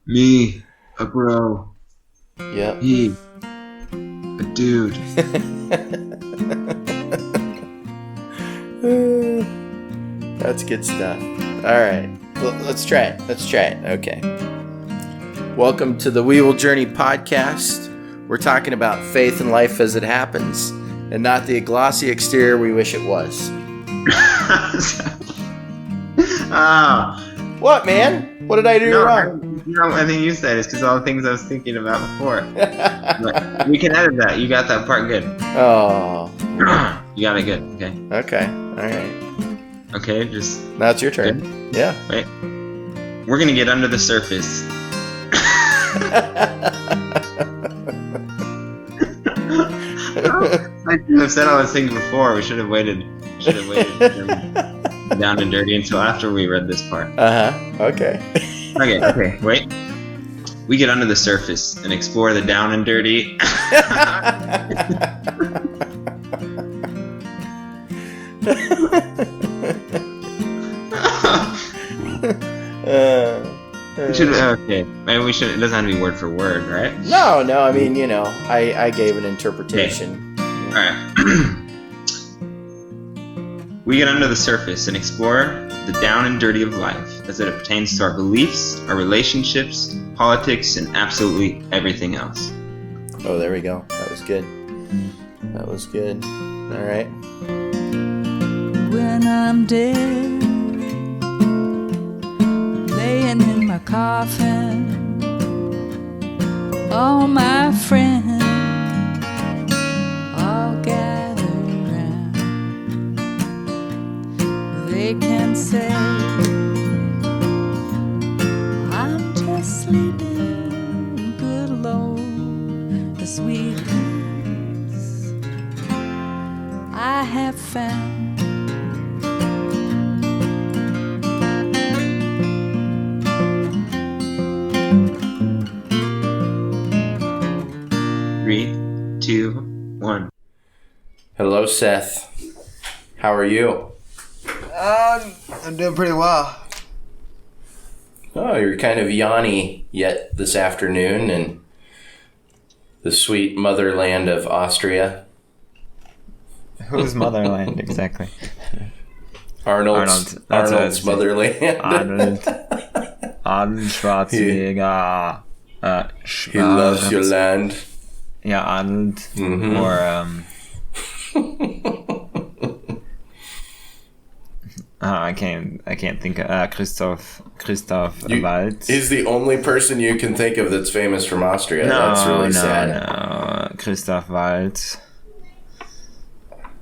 Me, a bro. Yep. He, a dude. That's good stuff. All right. Well, let's try it. Okay. Welcome to the We Will Journey podcast. We're talking about faith and life as it happens, and not the glossy exterior we wish it was. Oh. What, man? What did I do wrong? I think you said it's because all the things I was thinking about before. But we can edit that. You got that part good. Oh. You got it good. Okay. Okay. All right. Okay, just... Now it's your turn. Good. Yeah. Wait. We're going to get under the surface. I should have said all those things before. We should have waited down and dirty until after we read this part. Okay. Okay. Wait. We get under the surface and explore the down and dirty. Okay. Maybe we should. It doesn't have to be word for word, right? No. I mean, I gave an interpretation. Okay. All right. We get under the surface and explore the down and dirty of life as it pertains to our beliefs, our relationships, politics, and absolutely everything else. Oh, there we go. That was good. All right. When I'm dead, laying in my coffin, all my friends all gather round. They can say I'm just sleeping good alone, the sweet peace I have found. 3, 2, 1. Hello, Seth. How are you? I'm doing pretty well. Oh, you're kind of yawny yet this afternoon in the sweet motherland of Austria. Whose motherland exactly? Arnold's motherland. Arnold Schwarzenegger. He loves your land. Yeah, Arnold. Mm-hmm. Or I can't think of Christoph Waltz. He's the only person you can think of that's famous from Austria. That's really sad. No, Christoph Waltz.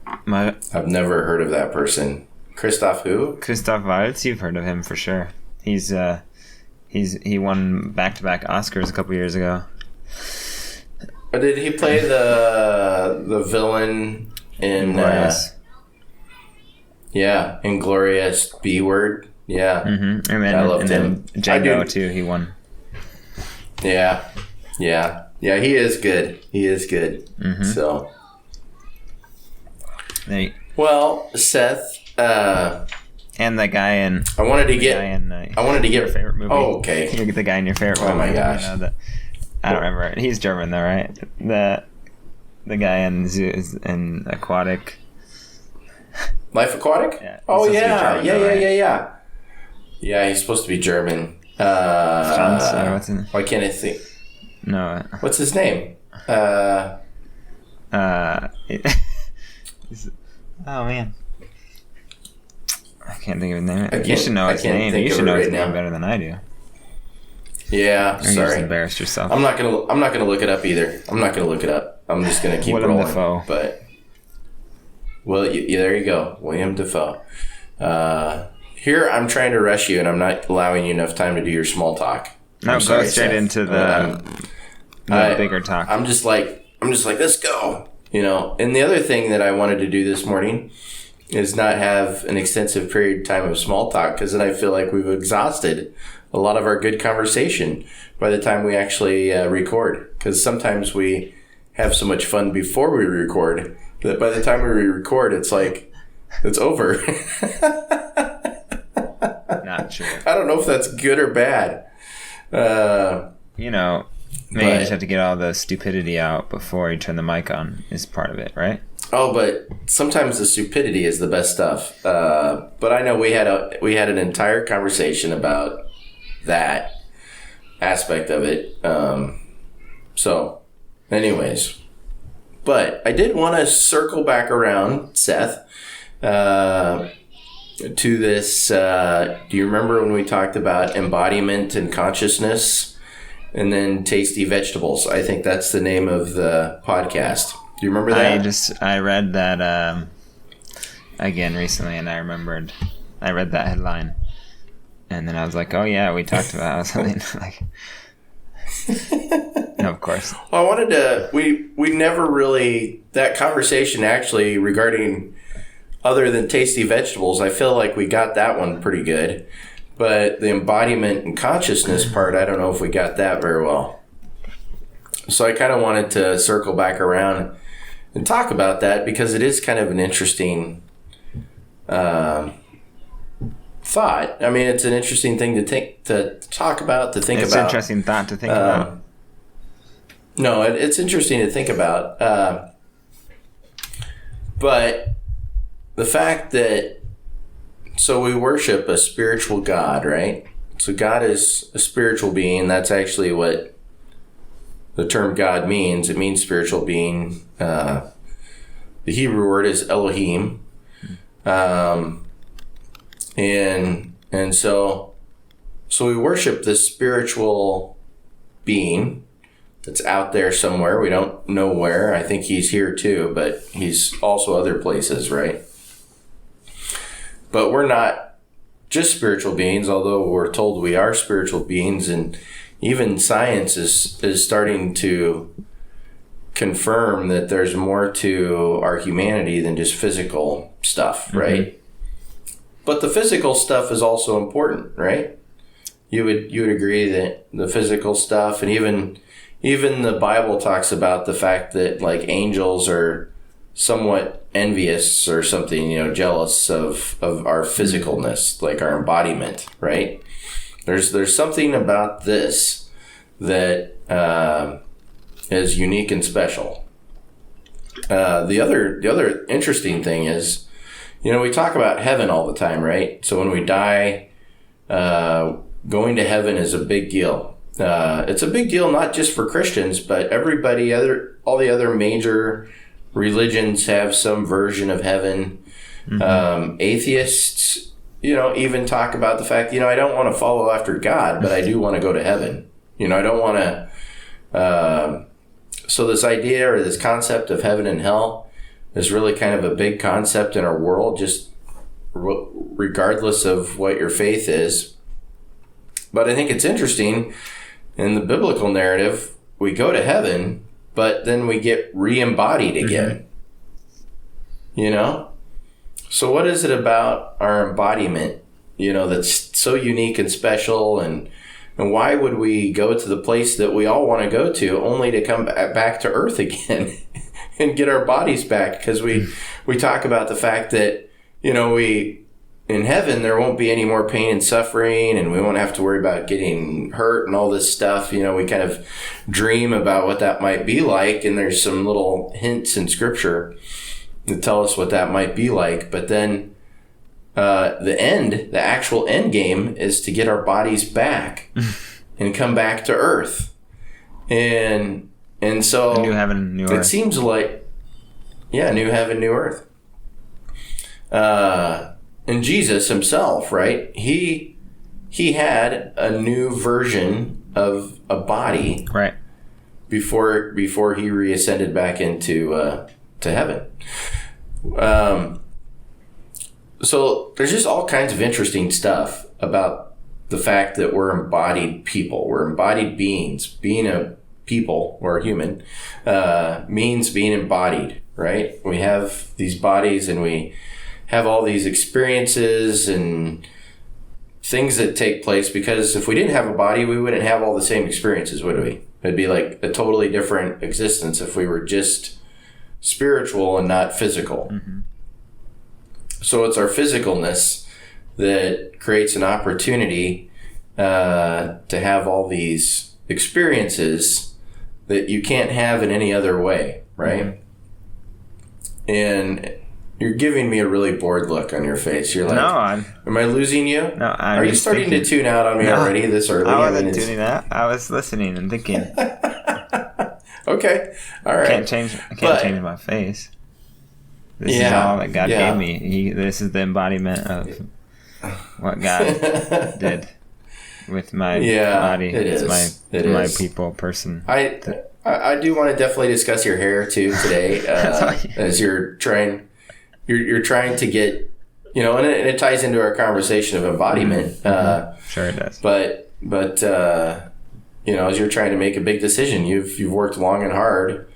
I've never heard of that person. Christoph who? Christoph Waltz, you've heard of him for sure. He won back-to-back Oscars a couple years ago. Did he play the villain in Inglorious B-Word? Yeah. Mm-hmm. I loved him. Django too, he won. Yeah, he is good. Mm-hmm. So. Hey. Well, Seth, and the guy in... I wanted to get your favorite movie. Oh, okay. You get the guy in your favorite movie. Oh my gosh. I don't remember. He's German though, right? The guy in Aquatic. Life Aquatic? Yeah. Yeah. Yeah, he's supposed to be German. Franz, or what's his name? Why can't I think? No. What's his name? Oh man, I can't think of his name. You should know his name. You should know his name better than I do. Yeah, or you sorry. just embarrassed yourself. I'm not gonna look it up either. I'm just gonna keep William rolling. Dafoe. But there you go, William Dafoe. Here I'm trying to rush you, and I'm not allowing you enough time to do your small talk. No, go straight Seth. Into the bigger talk. I'm just like, let's go. And the other thing that I wanted to do this morning is not have an extensive period of time of small talk, because then I feel like we've exhausted a lot of our good conversation by the time we actually record. Because sometimes we have so much fun before we record that by the time we record, it's like, it's over. Not true. I don't know if that's good or bad. You know, maybe you just have to get all the stupidity out before you turn the mic on is part of it, right? Oh, but sometimes the stupidity is the best stuff. But I know we had an entire conversation about that aspect of it. So, anyways, but I did want to circle back around, Seth, to this. Do you remember when we talked about embodiment and consciousness, and then tasty vegetables? I think that's the name of the podcast. Do you remember that? I read that again recently, and I read that headline, and then I was like, oh yeah, we talked about something like. No, of course. Well, I wanted to. We never really that conversation actually regarding other than tasty vegetables. I feel like we got that one pretty good, but the embodiment and consciousness part, I don't know if we got that very well. So I kind of wanted to circle back around and talk about that because it is kind of an interesting thought. I mean, it's an interesting thing to talk about, to think about. It's an interesting thought to think about. No, it's interesting to think about. But the fact that, so we worship a spiritual God, right? So God is a spiritual being. That's actually what the term God means. It means spiritual being. The Hebrew word is Elohim. And so we worship this spiritual being that's out there somewhere. We don't know where. I think he's here too, but he's also other places, right? But we're not just spiritual beings, although we're told we are spiritual beings, and even science is starting to confirm that there's more to our humanity than just physical stuff, right? Mm-hmm. But the physical stuff is also important, right? You would agree that the physical stuff, and even the Bible talks about the fact that like angels are somewhat envious or something, jealous of our physicalness, like our embodiment, right? There's something about this that is unique and special. The other interesting thing is, we talk about heaven all the time, right? So when we die, going to heaven is a big deal. It's a big deal not just for Christians, but all the other major religions have some version of heaven. Mm-hmm. Atheists, even talk about the fact, I don't want to follow after God, but I do want to go to heaven. I don't want to. So this idea or this concept of heaven and hell is really kind of a big concept in our world, just regardless of what your faith is. But I think it's interesting in the biblical narrative, we go to heaven, but then we get re-embodied again. Mm-hmm. So what is it about our embodiment, that's so unique and special, and why would we go to the place that we all want to go to only to come back to earth again and get our bodies back? Because we talk about the fact that, in heaven, there won't be any more pain and suffering, and we won't have to worry about getting hurt and all this stuff. We kind of dream about what that might be like, and there's some little hints in scripture that tell us what that might be like. But then the actual end game is to get our bodies back and come back to earth. And so a new heaven, new earth. It seems like, new heaven, new earth. And Jesus himself, right? He had a new version of a body, right, before he reascended back into to heaven. So there's just all kinds of interesting stuff about the fact that we're embodied people. We're embodied beings. Being a people or a human means being embodied, right? We have these bodies and we have all these experiences and things that take place, because if we didn't have a body, we wouldn't have all the same experiences, would we? It'd be like a totally different existence if we were just spiritual and not physical. Mm-hmm. So it's our physicalness that creates an opportunity to have all these experiences that you can't have in any other way, right? And you're giving me a really bored look on your face. You're like, am I losing you? No, Are you starting to tune out on me already this early? I wasn't tuning out. I was listening and thinking. Okay, all right. I can't change my face. This is all that God gave me. This is the embodiment of what God did with my body. It's my people person. I do want to definitely discuss your hair too today, as you're trying to get, and it ties into our conversation of embodiment. Sure it does. But as you're trying to make a big decision, you've worked long and hard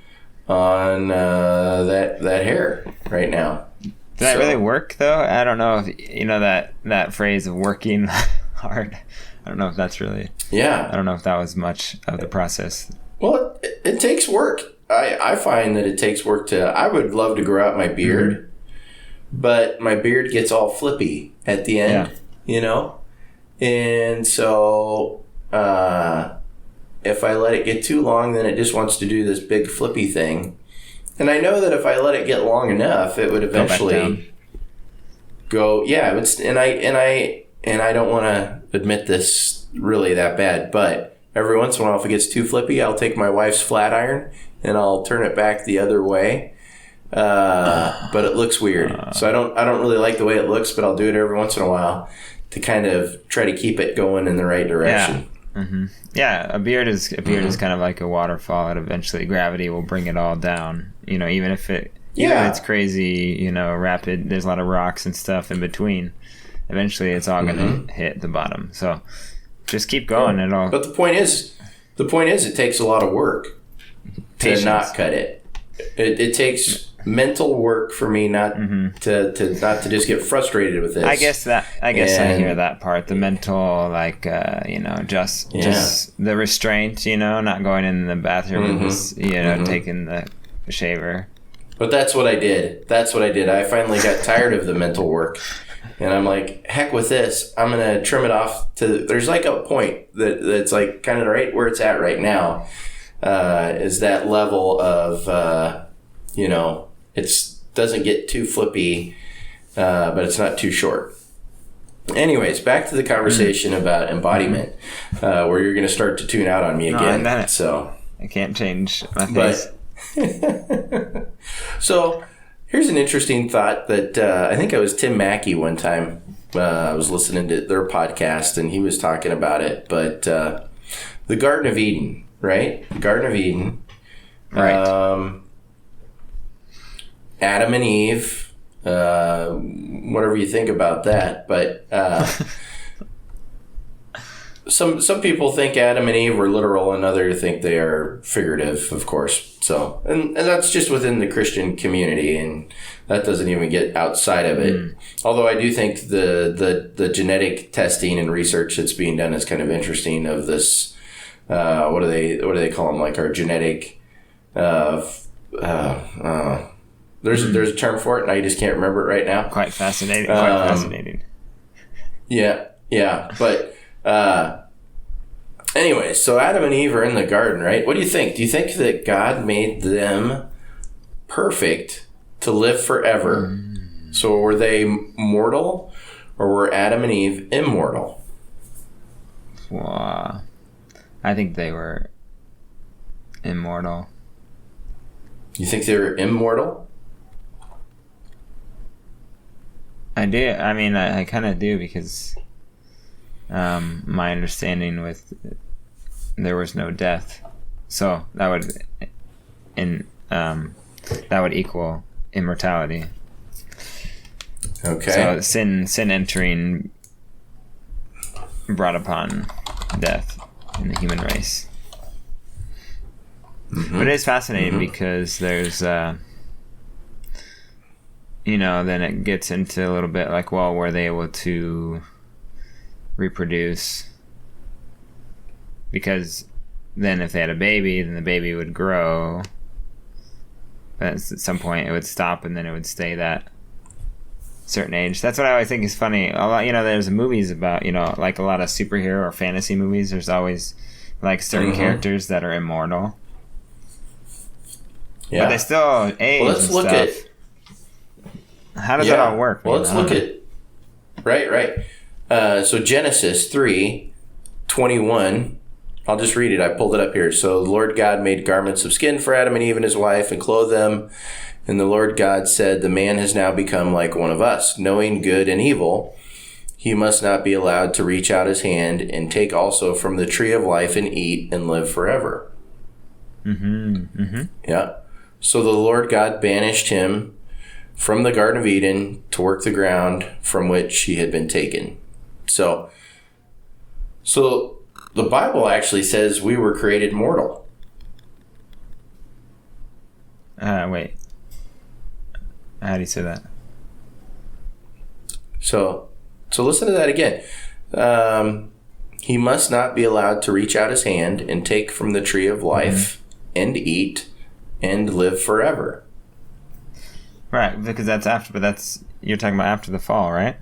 on that hair right now. Did that really work though? I don't know if that phrase of working hard. I don't know if that's really. Yeah. I don't know if that was much of the process. Well, it takes work. I find that it takes work I would love to grow out my beard, but my beard gets all flippy at the end, And so if I let it get too long, then it just wants to do this big flippy thing. And I know that if I let it get long enough, it would eventually go. Yeah, it would, and I don't want to admit this really that bad, but every once in a while, if it gets too flippy, I'll take my wife's flat iron and I'll turn it back the other way. But it looks weird, so I don't really like the way it looks. But I'll do it every once in a while to kind of try to keep it going in the right direction. Yeah, a beard is kind of like a waterfall, and eventually gravity will bring it all down. Even if it's crazy, rapid. There's a lot of rocks and stuff in between. Eventually, it's all gonna hit the bottom. So just keep going. Yeah. But the point is, it takes a lot of work to not cut it. It takes mental work for me not to just get frustrated with this. I guess I hear that part. The mental, just the restraint. Not going in the bathroom and taking the shaver. But that's what I did. I finally got tired of the mental work. And I'm like, heck with this. I'm going to trim it off there's like a point that's like kind of right where it's at right now, is that level of, it doesn't get too flippy, but it's not too short. Anyways, back to the conversation about embodiment, where you're going to start to tune out on me again. So I can't change my face. So here's an interesting thought that I think it was Tim Mackey one time. I was listening to their podcast and he was talking about it. But the Garden of Eden, right? Garden of Eden. Right. Adam and Eve. Whatever you think about that. But some people think Adam and Eve were literal and others think they are figurative, of course. So, and that's just within the Christian community, and that doesn't even get outside of it. Although I do think the genetic testing and research that's being done is kind of interesting. Of this, what do they call them? Like our genetic. There's a term for it, and I just can't remember it right now. Quite fascinating. Yeah, but. Anyway, so Adam and Eve are in the garden, right? What do you think? Do you think that God made them perfect to live forever? So were they mortal, or were Adam and Eve immortal? Well, I think they were immortal. You think they were immortal? I do. I mean, I kind of do, because my understanding with there was no death, so that would equal immortality. Okay. So sin entering brought upon death in the human race. But it is fascinating because there's then it gets into a little bit like, well, were they able to reproduce? Because then if they had a baby, then the baby would grow, but at some point it would stop, and then it would stay that certain age. That's what I always think is funny. A lot, there's movies about, like a lot of superhero or fantasy movies. There's always like certain characters that are immortal. Yeah. But they still age. Well, let's look at. How does that all work? Well, let's look at. Right. So Genesis 3:21. I'll just read it. I pulled it up here. So the Lord God made garments of skin for Adam and Eve and his wife and clothed them. And the Lord God said, the man has now become like one of us, knowing good and evil. He must not be allowed to reach out his hand and take also from the tree of life and eat and live forever. Yeah. So the Lord God banished him from the Garden of Eden to work the ground from which he had been taken. So the Bible actually says we were created mortal. Wait. How do you say that? So listen to that again. He must not be allowed to reach out his hand and take from the tree of life and eat and live forever. Right, because that's after, you're talking about after the fall, right?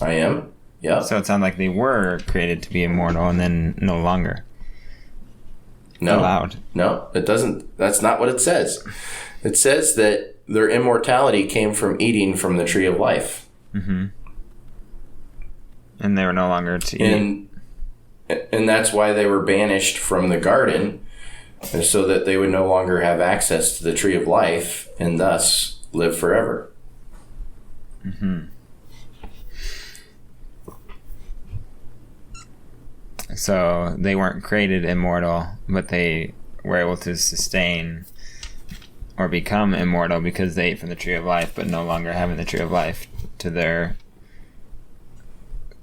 I am. Yeah. So it sounds like they were created to be immortal and then no longer allowed. No, it doesn't. That's not what it says. It says that their immortality came from eating from the tree of life. And they were no longer to eat. And that's why they were banished from the garden, so that they would no longer have access to the tree of life and thus live forever. So they weren't created immortal, but they were able to sustain or become immortal because they ate from the tree of life, but no longer having the tree of life to their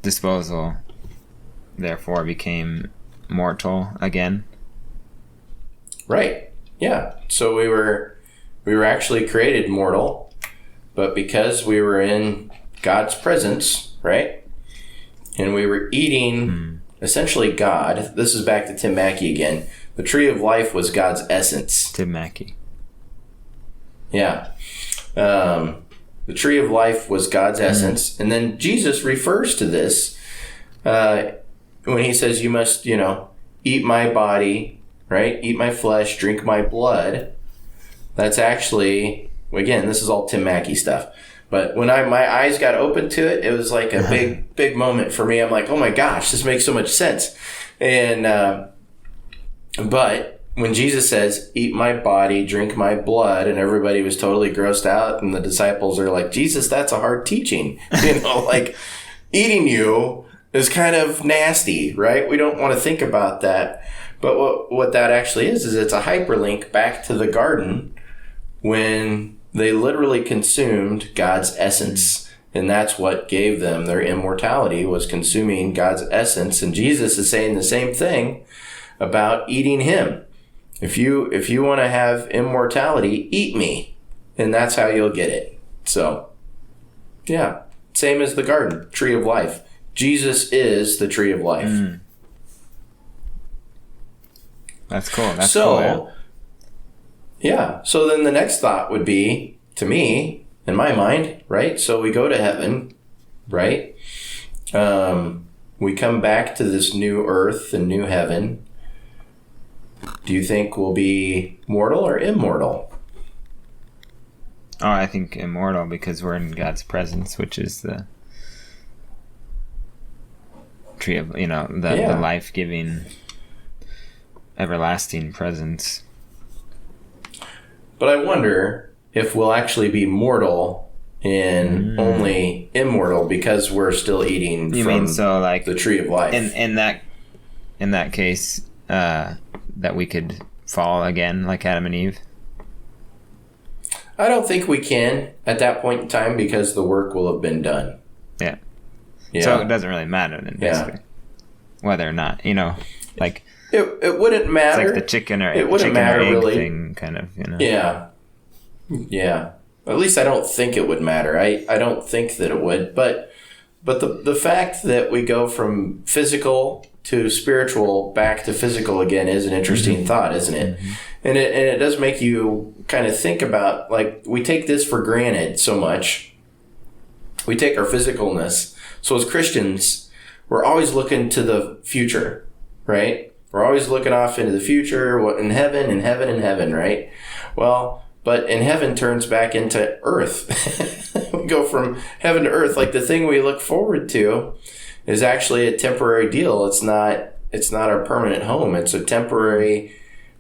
disposal, therefore became mortal again. Right. Yeah. So we were actually created mortal, but because we were in God's presence, right? And we were eating essentially God. This is back to Tim Mackey again. The tree of life was God's essence. Tim Mackey. Yeah. The tree of life was God's essence. And then Jesus refers to this when he says, you must, eat my body, right? Eat my flesh, drink my blood. That's actually, again, this is all Tim Mackey stuff. But when my eyes got open to it, it was like a big moment for me. I'm like, oh my gosh, this makes so much sense. And, but when Jesus says, eat my body, drink my blood, and everybody was totally grossed out, and the disciples are like, Jesus, that's a hard teaching. Like eating you is kind of nasty, right? We don't want to think about that. But what that actually is it's a hyperlink back to the garden when they literally consumed God's essence. And that's what gave them their immortality, was consuming God's essence. And Jesus is saying the same thing about eating him. If you want to have immortality, eat me. And that's how you'll get it. So, yeah. Same as the garden, tree of life. Jesus is the tree of life. That's cool. That's cool. Yeah. So then the next thought would be, to me, in my mind, right? So we go to heaven, right? We come back to this new earth and new heaven. Do you think we'll be mortal or immortal? Oh, I think immortal, because we're in God's presence, which is the tree of, the life-giving, everlasting presence. But I wonder if we'll actually be mortal and only immortal because we're still eating the tree of life. In that case, that we could fall again like Adam and Eve? I don't think we can at that point in time because the work will have been done. Yeah. So it doesn't really matter then, basically. Whether or not, like... It wouldn't matter. It's like the chicken or it wouldn't matter, egg really. Thing, kind of, Yeah. Yeah. At least I don't think it would matter. I don't think that it would. But the fact that we go from physical to spiritual back to physical again is an interesting thought, isn't it? And it does make you kind of think about, like, we take this for granted so much, we take our physicalness. So as Christians, we're always looking to the future, right? We're always looking off into the future, what in heaven, in heaven, in heaven, right? Well, but in heaven turns back into earth. We go from heaven to earth. Like the thing we look forward to is actually a temporary deal. It's not our permanent home. It's a temporary,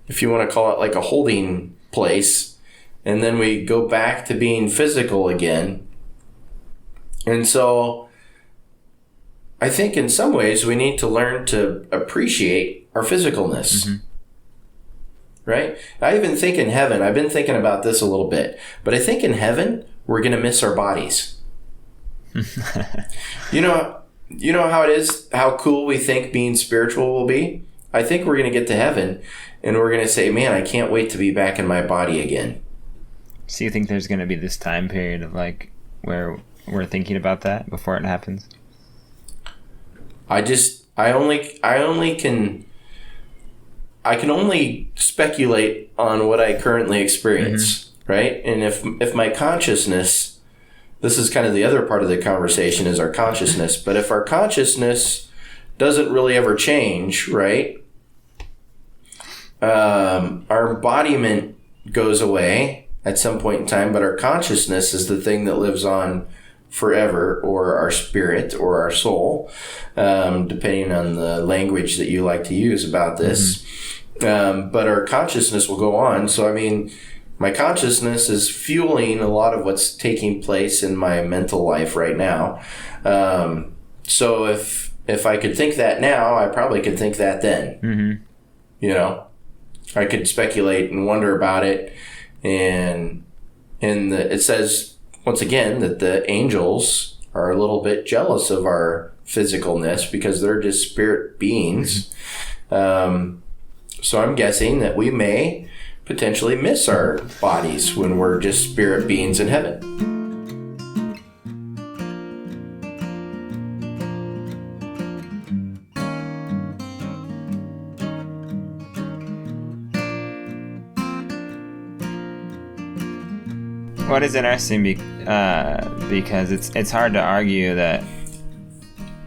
if you want to call it like a holding place. And then we go back to being physical again. And so I think in some ways we need to learn to appreciate our physicalness. Mm-hmm. Right? I even think in heaven, I've been thinking about this a little bit, but I think in heaven, we're going to miss our bodies. You know how it is, how cool we think being spiritual will be? I think we're going to get to heaven and we're going to say, man, I can't wait to be back in my body again. So you think there's going to be this time period of like where we're thinking about that before it happens? I can only speculate on what I currently experience, mm-hmm. right? And if my consciousness, this is kind of the other part of the conversation is our consciousness, but if our consciousness doesn't really ever change, right? Our embodiment goes away at some point in time, but our consciousness is the thing that lives on forever, or our spirit or our soul, depending on the language that you like to use about this. Mm-hmm. But our consciousness will go on. So, I mean, my consciousness is fueling a lot of what's taking place in my mental life right now. So if I could think that now, I probably could think that then. Mm-hmm. You know, I could speculate and wonder about it. And it says, once again, that the angels are a little bit jealous of our physicalness because they're just spirit beings. So I'm guessing that we may potentially miss our bodies when we're just spirit beings in heaven. What is interesting because it's hard to argue that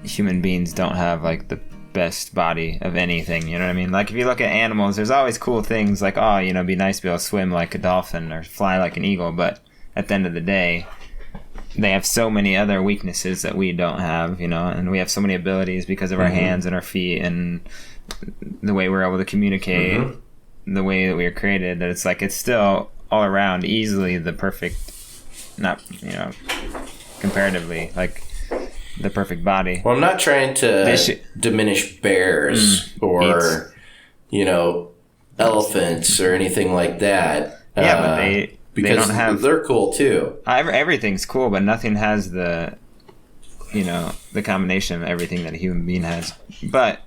human beings don't have like the best body of anything, you know what I mean? Like if you look at animals, there's always cool things like, oh, you know, it'd be nice to be able to swim like a dolphin or fly like an eagle, but at the end of the day, they have so many other weaknesses that we don't have, you know, and we have so many abilities because of our mm-hmm. hands and our feet and the way we're able to communicate, mm-hmm. the way that we were created, that it's like it's still all around easily the perfect, not, you know, comparatively, like the perfect body. Well, I'm not trying to diminish bears or, you know, elephants or anything like that. Yeah, but they don't have... They're cool, too. Everything's cool, but nothing has the, you know, the combination of everything that a human being has. But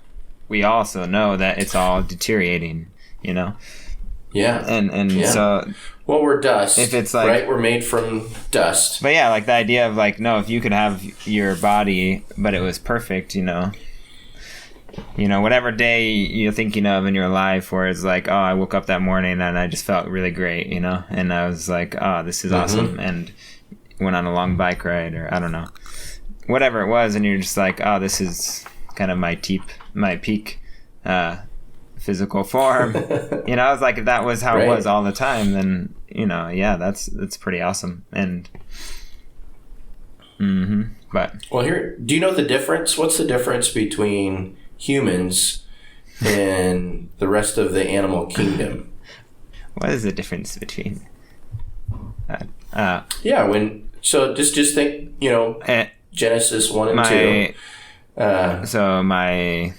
we also know that it's all deteriorating, you know? Yeah. And yeah. So... Well, we're dust, if it's like, right? We're made from dust. But yeah, like the idea of like, no, if you could have your body, but it was perfect, you know, whatever day you're thinking of in your life where it's like, oh, I woke up that morning and I just felt really great, you know, and I was like, oh, this is mm-hmm. awesome, and went on a long bike ride, or I don't know, whatever it was, and you're just like, oh, this is kind of my peak physical form. You know, I was like, if that was how right. It was all the time, then, you know, yeah, that's pretty awesome. And mm-hmm, but well, here, do you know the difference? What's the difference between humans and the rest of the animal kingdom? What is the difference between just think, you know, Genesis 1 and 2. So my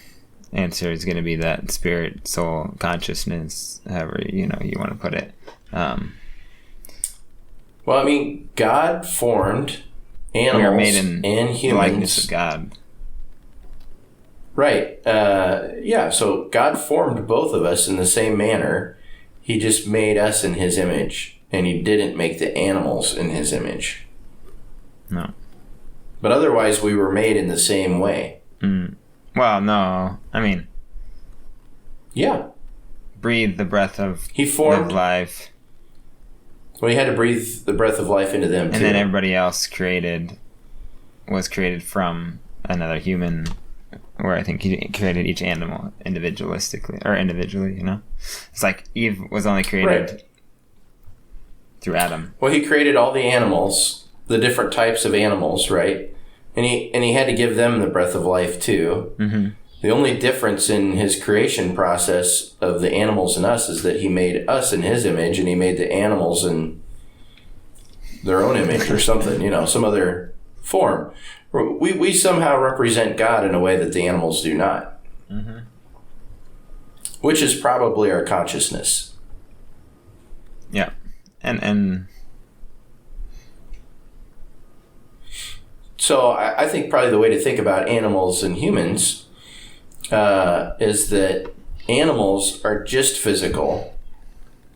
answer is going to be that spirit, soul, consciousness, however, you know, you want to put it. Well, I mean, God formed animals, we are made in and humans. The likeness of God. Right. Yeah, so God formed both of us in the same manner. He just made us in his image, and he didn't make the animals in his image. No. But otherwise, we were made in the same way. Well, no. I mean... Yeah. Breathe the breath of life. Well, he had to breathe the breath of life into them, too. And then everybody else created was created from another human, where I think he created each animal individually, you know? It's like Eve was only created through Adam. Well, he created all the animals, the different types of animals, right? And he had to give them the breath of life too. Mm-hmm. The only difference in his creation process of the animals and us is that he made us in his image, and he made the animals in their own image or something, you know, some other form. We somehow represent God in a way that the animals do not. Mm-hmm. Which is probably our consciousness. Yeah. And so I think probably the way to think about animals and humans is that animals are just physical,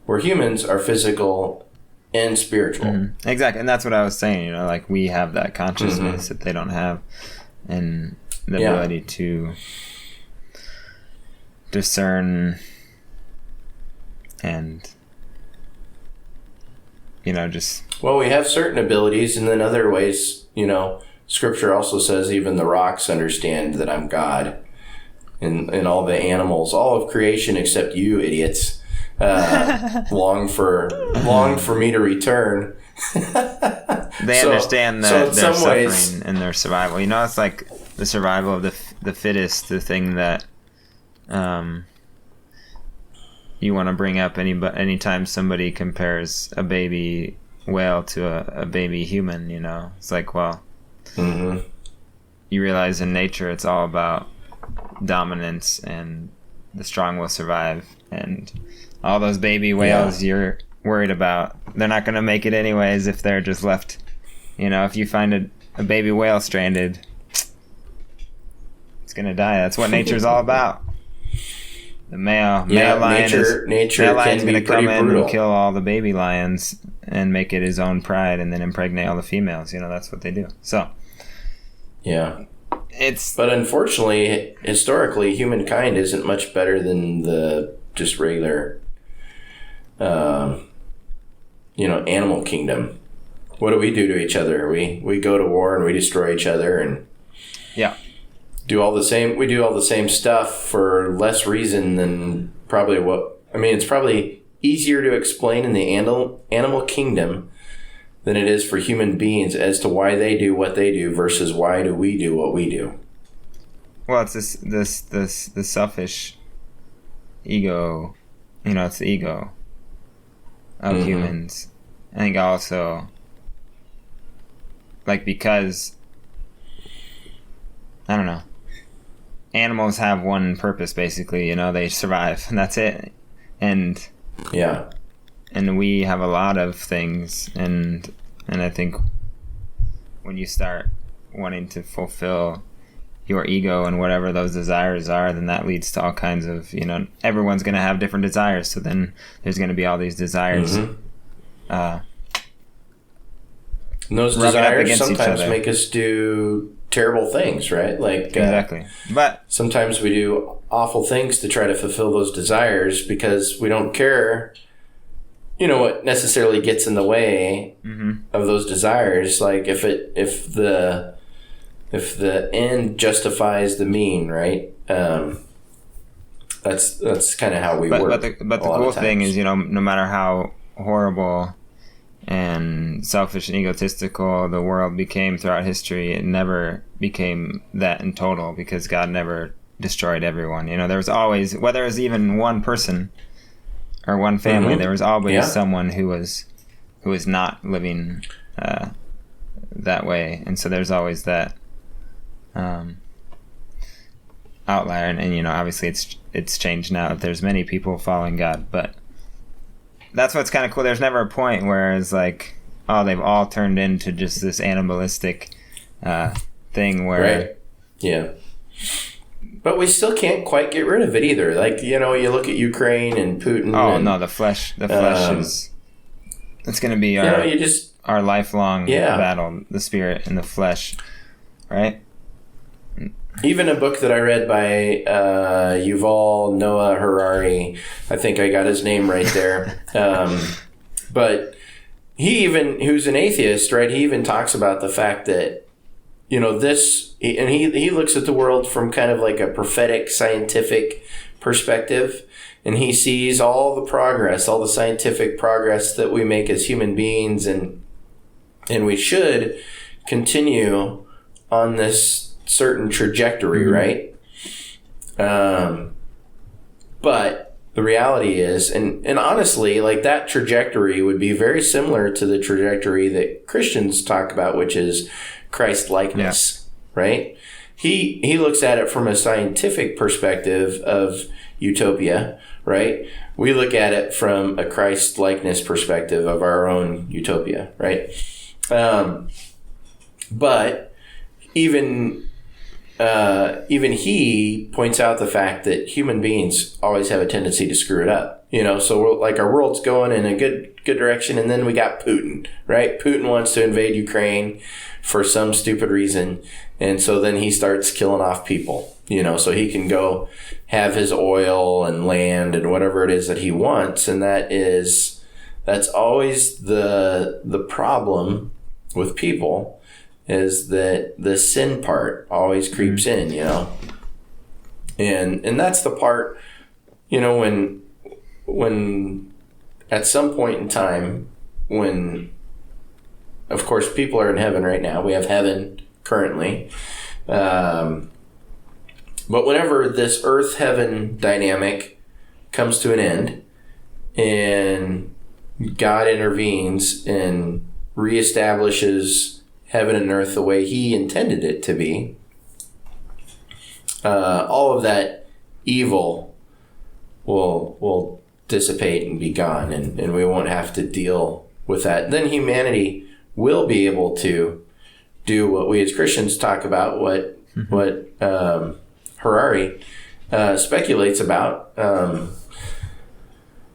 where humans are physical and spiritual. Mm-hmm. Exactly. And that's what I was saying, you know, like we have that consciousness that they don't have, and the ability to discern and, you know, just... Well, we have certain abilities, and then other ways, you know, Scripture also says even the rocks understand that I'm God. And all the animals, all of creation except you idiots, long for me to return. They understand their suffering and their survival. You know, it's like the survival of the fittest, the thing that you want to bring up anytime somebody compares a baby whale to a baby human. You know, it's like, well, you realize in nature it's all about dominance, and the strong will survive, and all those baby whales you're worried about, they're not going to make it anyways if they're just left. You know, if you find a baby whale stranded, it's going to die. That's what nature's all about. The male lion's going to come in and kill all the baby lions and make it his own pride, and then impregnate all the females. You know, that's what they do. So but unfortunately, historically, humankind isn't much better than the just regular, animal kingdom. What do we do to each other? We go to war and we destroy each other and do all the same. We do all the same stuff for less reason than probably it's probably easier to explain in the animal kingdom than it is for human beings as to why they do what they do versus why do we do what we do. Well, it's this selfish ego, you know, it's the ego of humans. I think also, like, because, I don't know, animals have one purpose, basically, you know, they survive, and that's it. And we have a lot of things, and I think when you start wanting to fulfill your ego and whatever those desires are, then that leads to all kinds of, you know, everyone's going to have different desires, so then there's going to be all these desires and those desires sometimes make us do terrible things, right? Like exactly. But sometimes we do awful things to try to fulfill those desires because we don't care, you know, what necessarily gets in the way of those desires. Like if the end justifies the mean, right? That's kind of how we work. But the cool thing is, you know, no matter how horrible and selfish and egotistical the world became throughout history, it never became that in total, because God never destroyed everyone. You know, there was always, whether it was even one person or one family, there was always someone who was not living that way, and so there's always that outlier, and you know, obviously it's changed now that there's many people following God, but that's what's kind of cool. There's never a point where it's like, oh, they've all turned into just this animalistic thing where but we still can't quite get rid of it either. Like, you know, you look at Ukraine and Putin. Oh, no, the flesh is... It's going to be our lifelong battle, the spirit and the flesh, right? Even a book that I read by Yuval Noah Harari, I think I got his name right there. But who's an atheist, right? He even talks about the fact that this, and he looks at the world from kind of like a prophetic, scientific perspective, and he sees all the progress, all the scientific progress that we make as human beings, and we should continue on this certain trajectory, right? But the reality is, and honestly, like that trajectory would be very similar to the trajectory that Christians talk about, which is Christ-likeness, right? He looks at it from a scientific perspective of utopia, right? We look at it from a Christ-likeness perspective of our own utopia, right? But even he points out the fact that human beings always have a tendency to screw it up. So we're, like, our world's going in a good direction, and then we got Putin, right? Putin wants to invade Ukraine for some stupid reason, and so then he starts killing off people, so he can go have his oil and land and whatever it is that he wants, and that's always the problem with people, is that the sin part always creeps in, and that's the part, when at some point in time, when, of course, people are in heaven right now, we have heaven currently, but whenever this earth-heaven dynamic comes to an end and God intervenes and reestablishes heaven and earth the way he intended it to be, all of that evil will dissipate and be gone, and we won't have to deal with that. Then humanity will be able to do what we as Christians talk about, what Harari speculates about.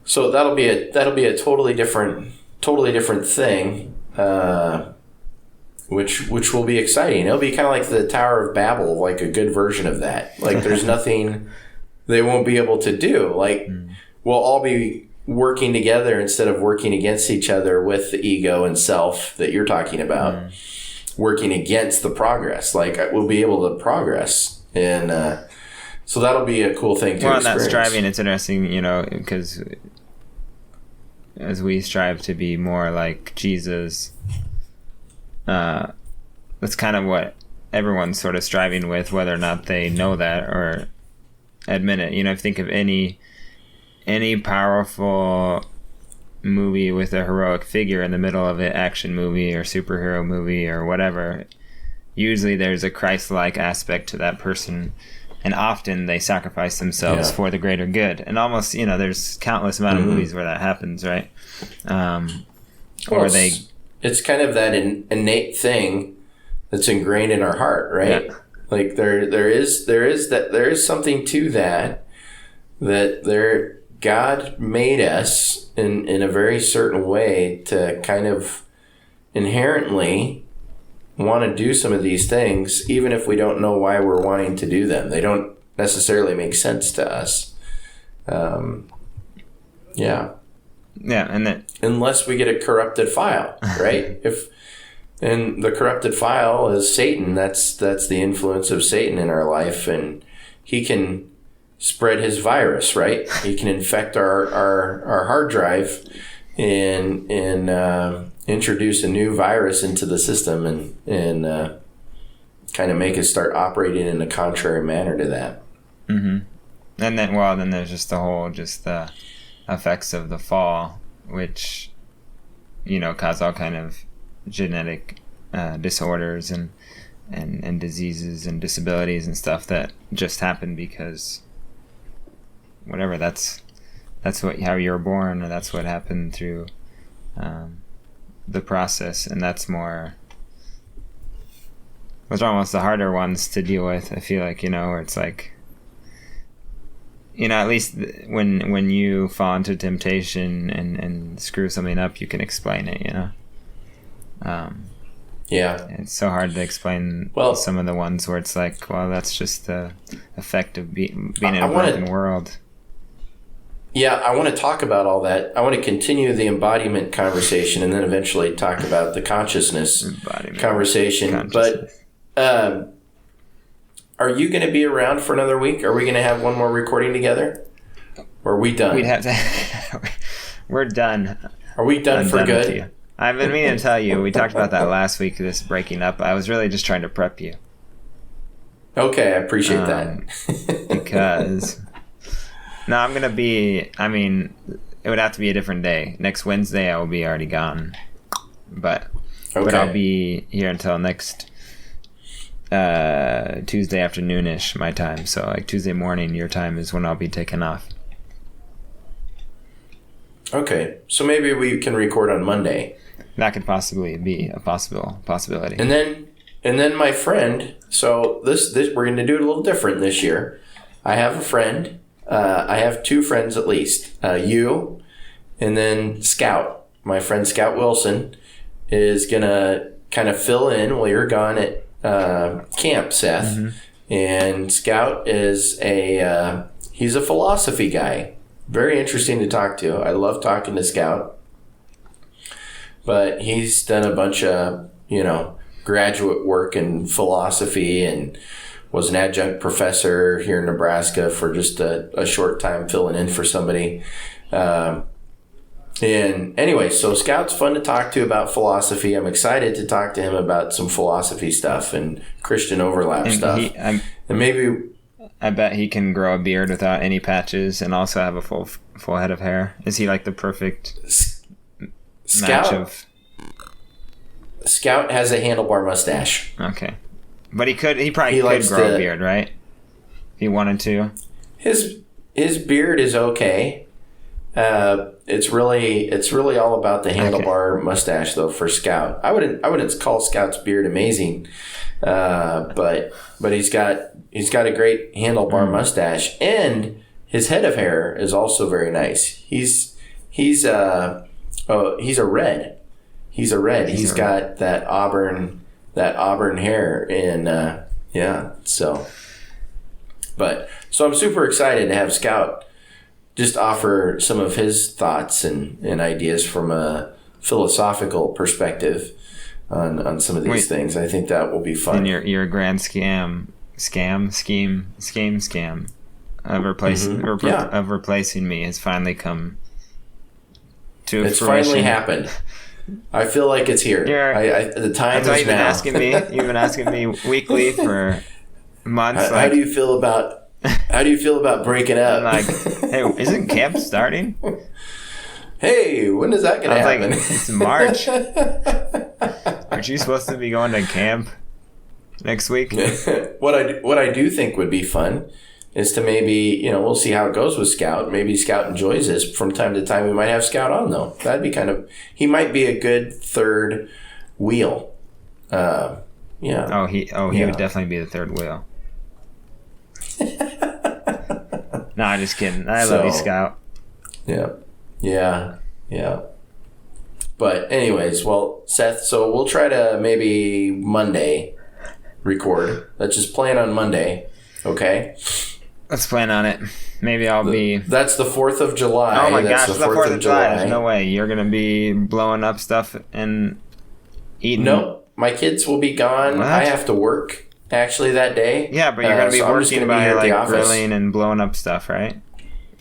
So that'll be a totally different thing, which will be exciting. It'll be kind of like the Tower of Babel, like a good version of that. Like, there's nothing they won't be able to do. Like, we'll all be working together instead of working against each other with the ego and self that you're talking about, working against the progress. Like, we'll be able to progress. And so that'll be a cool thing to experience. Well, that striving, it's interesting, because as we strive to be more like Jesus, that's kind of what everyone's sort of striving with, whether or not they know that or admit it. If you think of any powerful movie with a heroic figure in the middle of it, action movie or superhero movie or whatever, usually there's a Christ-like aspect to that person, and often they sacrifice themselves for the greater good. And almost, there's countless amount of movies where that happens, right? It's kind of that innate thing that's ingrained in our heart, right? Yeah. Like there is something to that God made us in a very certain way to kind of inherently want to do some of these things, even if we don't know why we're wanting to do them. They don't necessarily make sense to us. And unless we get a corrupted file, right? And the corrupted file is Satan. That's the influence of Satan in our life, and he can spread his virus, right? He can infect our hard drive and introduce a new virus into the system and kind of make us start operating in a contrary manner to that. Mm-hmm. And then there's just the effects of the fall, which cause all kind of genetic disorders and diseases and disabilities and stuff that just happen because whatever, that's how you were born, or that's what happened through the process. And those are almost the harder ones to deal with, I feel like, where it's like, at least when you fall into temptation and screw something up, you can explain it, It's so hard to explain some of the ones where it's like, well, that's just the effect of being in a broken world. Yeah, I want to talk about all that. I want to continue the embodiment conversation and then eventually talk about the consciousness conversation. But are you going to be around for another week? Are we going to have one more recording together? Or are we done? We'd have to. We're done. Are we done for good? I've been meaning to tell you. We talked about that last week, this breaking up. I was really just trying to prep you. Okay, I appreciate that. Because... No, I'm going to be... I mean, it would have to be a different day. Next Wednesday, I will be already gone. But I'll be here until next Tuesday afternoonish, my time. So, like, Tuesday morning, your time is when I'll be taking off. Okay, so maybe we can record on Monday. That could possibly be a possibility. And then my friend, so this we're going to do it a little different this year. I have a friend. I have two friends at least. You, and then Scout. My friend Scout Wilson is going to kind of fill in while you're gone at camp, Seth. Mm-hmm. And Scout is he's a philosophy guy. Very interesting to talk to. I love talking to Scout. But he's done a bunch of, graduate work in philosophy and was an adjunct professor here in Nebraska for just a short time filling in for somebody. And anyway, so Scout's fun to talk to about philosophy. I'm excited to talk to him about some philosophy stuff and Christian overlap stuff. And maybe... I bet he can grow a beard without any patches and also have a full head of hair. Is he like the perfect match of... Scout has a handlebar mustache. Okay. But he probably could grow a beard, right? If he wanted to. His beard is okay. It's really all about the handlebar mustache though for Scout. I wouldn't call Scout's beard amazing. But he's got a great handlebar mustache, and his head of hair is also very nice. He's a red. He's got that auburn hair, and So I'm super excited to have Scout just offer some of his thoughts and ideas from a philosophical perspective on some of these things. I think that will be fun. And your grand scheme of replacing me has finally come to fruition. It's finally happened. I feel like it's here. The time is now. You've been asking me weekly for months. How do you feel about breaking up? I'm like, hey, isn't camp starting? Hey, when is that going to happen? Like, it's March. Aren't you supposed to be going to camp next week? What I do think would be fun is to maybe, we'll see how it goes with Scout. Maybe Scout enjoys this. From time to time, we might have Scout on, though. That'd be he might be a good third wheel. Yeah. He would definitely be the third wheel. No, I'm just kidding. I love you, Scout. Yeah. But anyways, well, Seth, so we'll try to maybe Monday record. Let's just plan on Monday, okay? Let's plan on it. Maybe I'll be... That's the 4th of July. Oh my gosh, the 4th of July. There's no way. You're going to be blowing up stuff and eating... No, my kids will be gone. What? I have to work, actually, that day. Yeah, but you're going to be working by like grilling and blowing up stuff, right?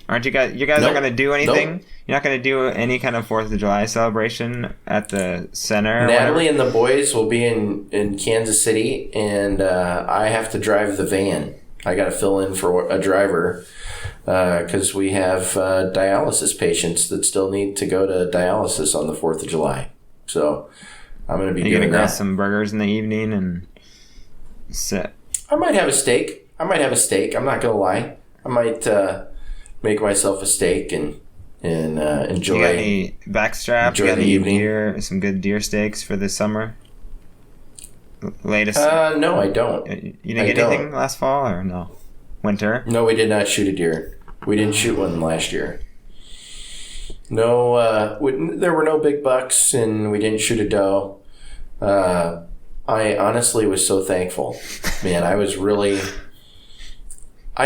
Aren't you guys... You guys aren't going to do anything? Nope. You're not going to do any kind of 4th of July celebration at the center? Natalie and the boys will be in Kansas City, and I have to drive the van. I got to fill in for a driver because we have dialysis patients that still need to go to dialysis on the 4th of July. So I'm going to be doing that. You're going to grab some burgers in the evening and sit. I might have a steak. I'm not going to lie. I might make myself a steak and enjoy. You got any backstrap? Enjoy the evening. Some good deer steaks for this summer? Latest? No, I don't. You didn't get anything last fall or no? Winter? No, we did not shoot a deer. We didn't shoot one last year. No, there were no big bucks, and we didn't shoot a doe. I honestly was so thankful. Man, I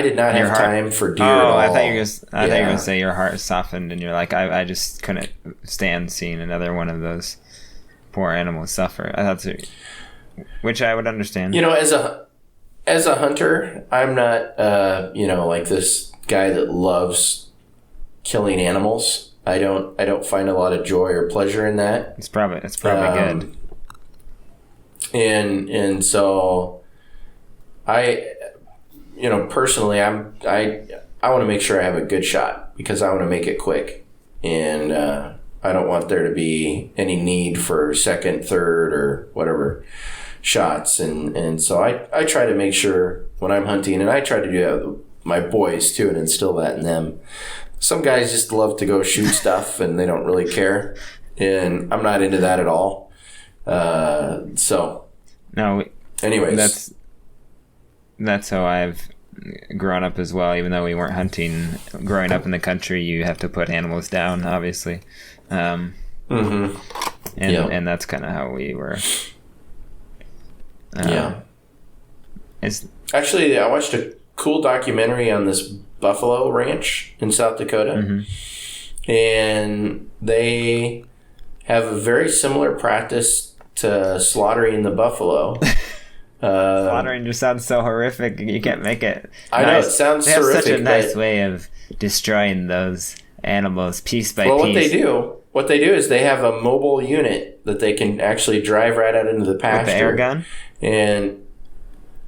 did not have time for deer at all. I thought you were going to say your heart softened, and you're like, I just couldn't stand seeing another one of those poor animals suffer. I thought so. which I would understand. As a hunter, I'm not like this guy that loves killing animals. I don't find a lot of joy or pleasure in that. It's probably good. And so I personally I want to make sure I have a good shot because I want to make it quick, and I don't want there to be any need for second, third, or whatever shots, and so I try to make sure when I'm hunting, and I try to do that with my boys too and instill that in them. Some guys just love to go shoot stuff and they don't really care, and I'm not into that at all. So no, anyways, that's how I've grown up as well. Even though we weren't hunting growing up in the country, you have to put animals down, obviously. And that's kind of how we were. Actually, I watched a cool documentary on this buffalo ranch in South Dakota, and they have a very similar practice to slaughtering the buffalo. Slaughtering just sounds so horrific. You can't make it. I know, it sounds they have horrific. Such a nice way of destroying those animals piece by piece. Well, what they do is they have a mobile unit that they can actually drive right out into the pasture. With the air gun?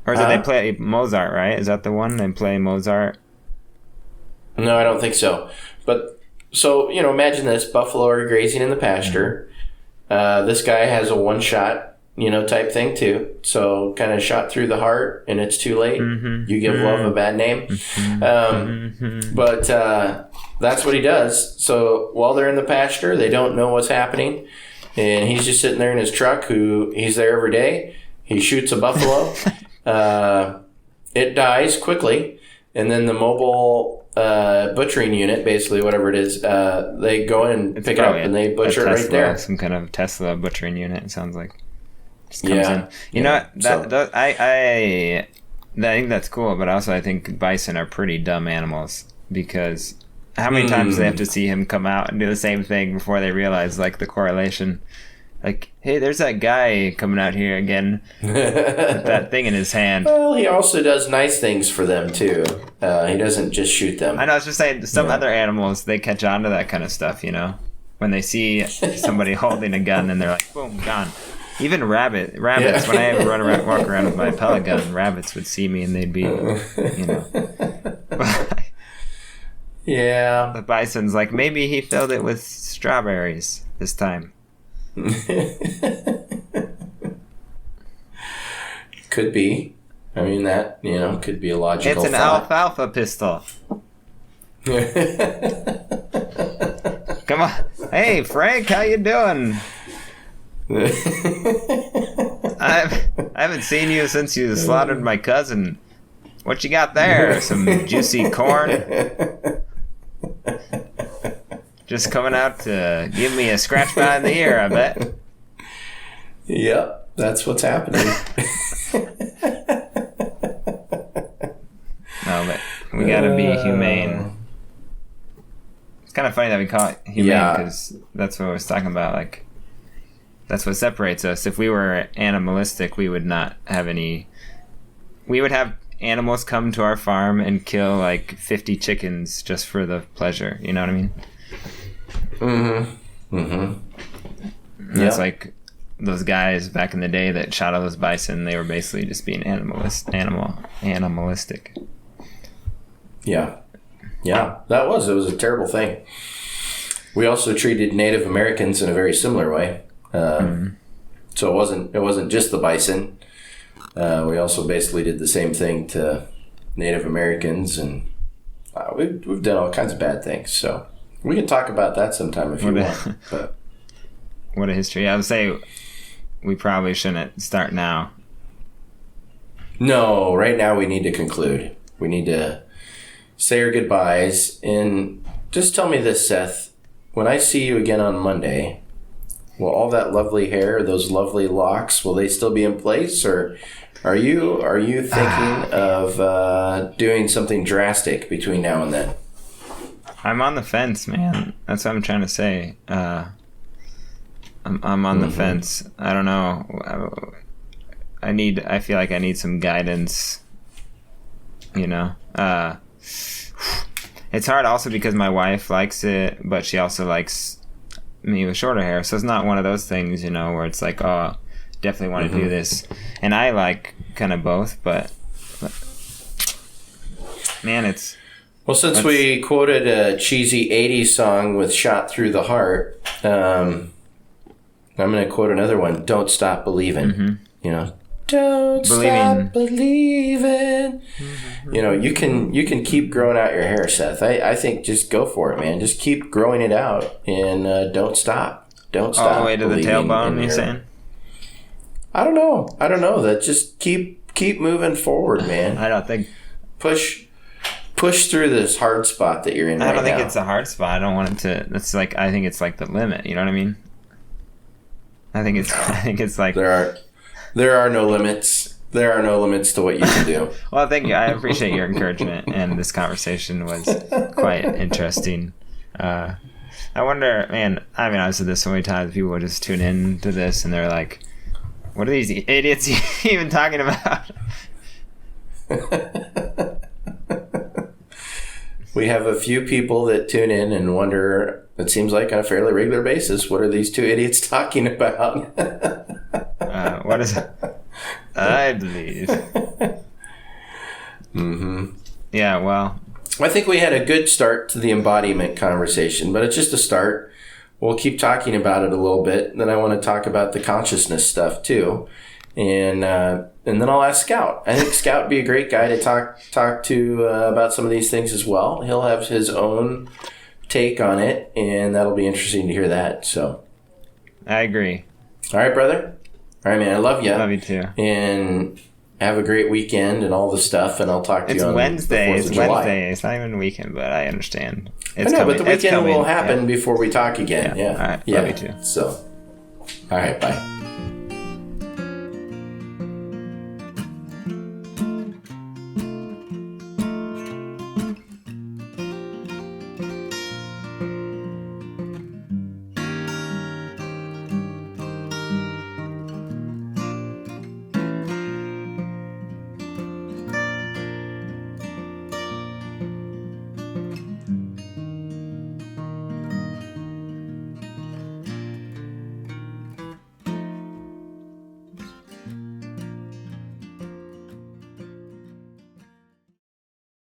Or do they play Mozart, right? Is that the one? They play Mozart? No, I don't think so. But, so, imagine this. Buffalo are grazing in the pasture. This guy has a one-shot, type thing too. So kind of shot through the heart and it's too late. You give love a bad name. But that's what he does. So while they're in the pasture, they don't know what's happening. And he's just sitting there in his truck he's there every day. He shoots a buffalo. It dies quickly. And then the mobile butchering unit, basically whatever it is, they go in and pick it up and they butcher it right there. Some kind of Tesla butchering unit, it sounds like. Just comes in. You know what? I think that's cool, but also I think bison are pretty dumb animals because how many times do they have to see him come out and do the same thing before they realize like the correlation? Like, hey, there's that guy coming out here again with that thing in his hand. Well, he also does nice things for them, too. He doesn't just shoot them. I know, I was just saying, some other animals, they catch on to that kind of stuff, When they see somebody holding a gun and they're like, boom, gone. Even rabbits, when I walk around with my pellet gun, rabbits would see me and they'd be, Yeah. The bison's like, maybe he filled it with strawberries this time. Could be. I mean, that, could be a logical It's an alfalfa pistol. Come on. Hey, Frank, how you doing? I haven't seen you since you slaughtered my cousin. What you got there? Some juicy corn? Just coming out to give me a scratch behind the ear, I bet. Yep, that's what's happening. No, but we gotta be humane. It's kind of funny that we call it humane because that's what I was talking about. Like, that's what separates us. If we were animalistic, we would not have any. We would have animals come to our farm and kill like 50 chickens just for the pleasure. You know what I mean? That's like those guys back in the day that shot all those bison. They were basically just being animalistic. Yeah. It was a terrible thing. We also treated Native Americans in a very similar way. So it wasn't just the bison. We also basically did the same thing to Native Americans, and we've done all kinds of bad things. So we can talk about that sometime if you want. But what a history! I would say we probably shouldn't start now. No, right now we need to conclude. We need to say our goodbyes, and just tell me this, Seth. When I see you again on Monday, will all that lovely hair, those lovely locks, will they still be in place, or are you thinking of doing something drastic between now and then? I'm on the fence, man. That's what I'm trying to say. I'm on the fence. I don't know. I feel like I need some guidance, you know. It's hard also because my wife likes it, but she also likes me with shorter hair. So it's not one of those things, you know, where it's like, oh, definitely want to do this. And I like kind of both, but man, it's... Well, since we quoted a cheesy 80s song with Shot Through the Heart, I'm going to quote another one, Don't Stop Believing. You know, don't stop believing. You know, you can keep growing out your hair, Seth. I think just go for it, man. Just keep growing it out and don't stop. Don't stop. All the way to the tailbone, you're saying? I don't know. That just keep moving forward, man. I don't think... Push through this hard spot that you're in right now. I don't think it's a hard spot. I don't want it to... It's like... I think it's like the limit. You know what I mean? I think it's like... There are no limits. There are no limits to what you can do. Well, thank you. I appreciate your encouragement, and this conversation was quite interesting. I wonder, man, I mean, I've said this so many times, people would just tune in to this, and they're like, what are these idiots even talking about? We have a few people that tune in and wonder, it seems like on a fairly regular basis, what are these two idiots talking about? What is it? I believe. Yeah, well. I think we had a good start to the embodiment conversation, but it's just a start. We'll keep talking about it a little bit. Then I want to talk about the consciousness stuff too. And then I'll ask Scout. I think Scout would be a great guy to talk to about some of these things as well. He'll have his own take on it, and that'll be interesting to hear that. So, I agree. All right, brother. All right, man. I love you. Love you too. And have a great weekend and all the stuff. And I'll talk to you on Wednesday. the 4th of July. Wednesday. It's not even a weekend, but I understand. I know, but the weekend will happen before we talk again. Yeah. All right. Yeah. Love you too. So, all right. Bye.